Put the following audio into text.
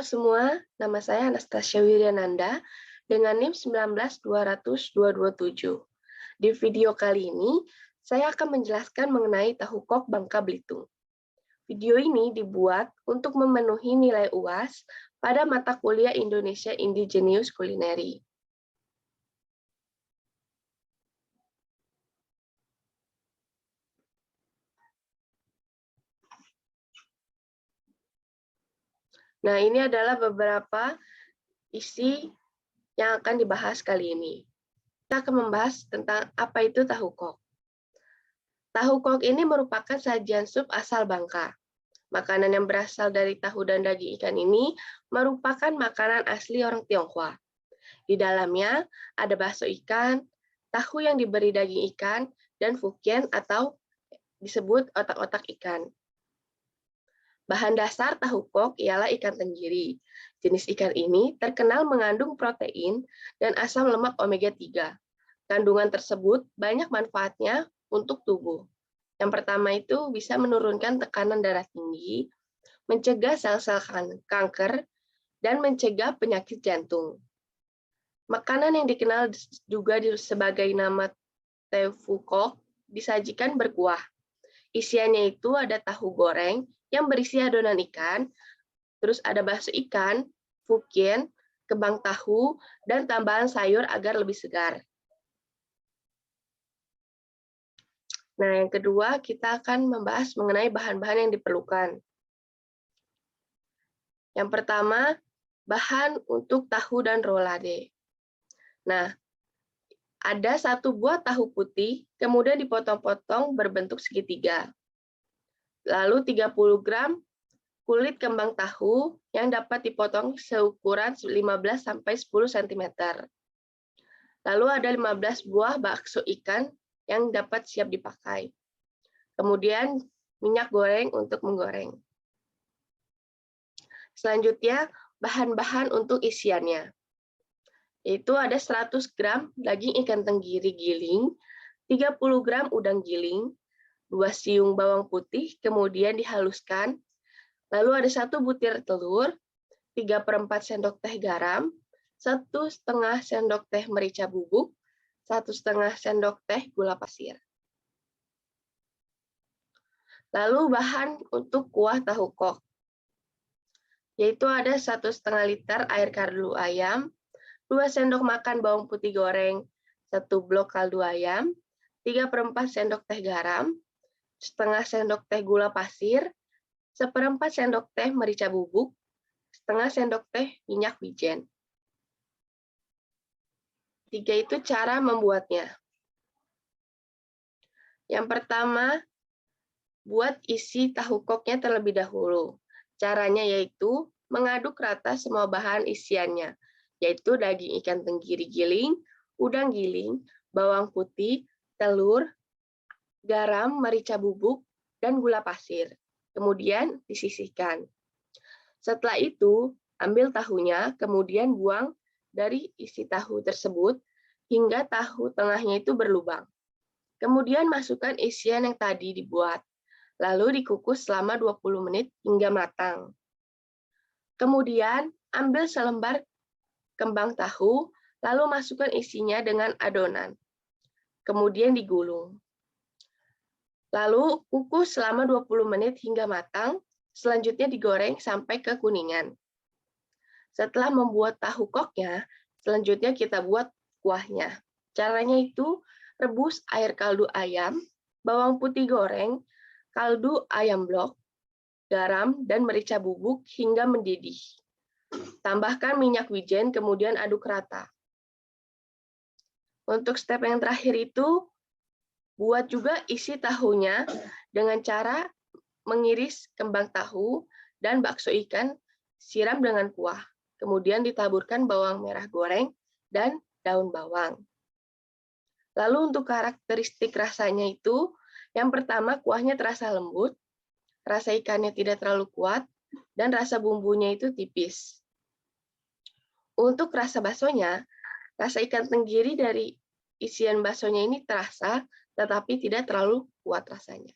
semua, nama saya Anastasia Wiryananda dengan NIM 19200-227. Di video kali ini, saya akan menjelaskan mengenai tahu kok Bangka Belitung. Video ini dibuat untuk memenuhi nilai UAS pada mata kuliah Indonesia Indigenous Culinary. Nah, ini adalah beberapa isi yang akan dibahas kali ini. Kita akan membahas tentang apa itu tahu kok. Tahu kok ini merupakan sajian sup asal Bangka. Makanan yang berasal dari tahu dan daging ikan ini merupakan makanan asli orang Tionghoa. Di dalamnya ada bakso ikan, tahu yang diberi daging ikan, dan fukian atau disebut otak-otak ikan. Bahan dasar tahu kok ialah ikan tenggiri. Jenis ikan ini terkenal mengandung protein dan asam lemak omega-3. Kandungan tersebut banyak manfaatnya untuk tubuh. Yang pertama itu bisa menurunkan tekanan darah tinggi, mencegah sel-sel kanker, dan mencegah penyakit jantung. Makanan yang dikenal juga sebagai nama tofu kok disajikan berkuah. Isiannya itu ada tahu goreng yang berisi adonan ikan, terus ada bakso ikan, fukian, kembang tahu, dan tambahan sayur agar lebih segar. Nah, yang kedua, kita akan membahas mengenai bahan-bahan yang diperlukan. Yang pertama, bahan untuk tahu dan rolade. Nah, ada 1 buah tahu putih, kemudian dipotong-potong berbentuk segitiga. Lalu 30 gram kulit kembang tahu yang dapat dipotong seukuran 15-10 cm. Lalu ada 15 buah bakso ikan yang dapat siap dipakai. Kemudian minyak goreng untuk menggoreng. Selanjutnya, bahan-bahan untuk isiannya. Yaitu ada 100 gram daging ikan tenggiri giling, 30 gram udang giling, 2 siung bawang putih, kemudian dihaluskan. Lalu ada 1 butir telur, 3/4 sendok teh garam, 1,5 sendok teh merica bubuk, 1,5 sendok teh gula pasir. Lalu bahan untuk kuah tahu kok, yaitu ada 1,5 liter air kaldu ayam, 2 sendok makan bawang putih goreng, 1 blok kaldu ayam, 3/4 sendok teh garam, 1/2 sendok teh gula pasir, 1/4 sendok teh merica bubuk, 1/2 sendok teh minyak wijen. 3 itu cara membuatnya. Yang pertama, buat isi tahu koknya terlebih dahulu. Caranya yaitu mengaduk rata semua bahan isiannya, yaitu daging ikan tenggiri giling, udang giling, bawang putih, telur, garam, merica bubuk, dan gula pasir. Kemudian disisihkan. Setelah itu, ambil tahunya, kemudian buang dari isi tahu tersebut hingga tahu tengahnya itu berlubang. Kemudian masukkan isian yang tadi dibuat, lalu dikukus selama 20 menit hingga matang. Kemudian ambil selembar kembang tahu, lalu masukkan isinya dengan adonan. Kemudian digulung. Lalu kukus selama 20 menit hingga matang, selanjutnya digoreng sampai kekuningan. Setelah membuat tahu koknya, selanjutnya kita buat kuahnya. Caranya itu rebus air kaldu ayam, bawang putih goreng, kaldu ayam blok, garam, dan merica bubuk hingga mendidih. Tambahkan minyak wijen, kemudian aduk rata. Untuk step yang terakhir itu, buat juga isi tahunya dengan cara mengiris kembang tahu dan bakso ikan siram dengan kuah. Kemudian ditaburkan bawang merah goreng dan daun bawang. Lalu untuk karakteristik rasanya itu, yang pertama kuahnya terasa lembut, rasa ikannya tidak terlalu kuat, dan rasa bumbunya itu tipis. Untuk rasa baksonya, rasa ikan tenggiri dari isian baksonya ini terasa, tetapi tidak terlalu kuat rasanya.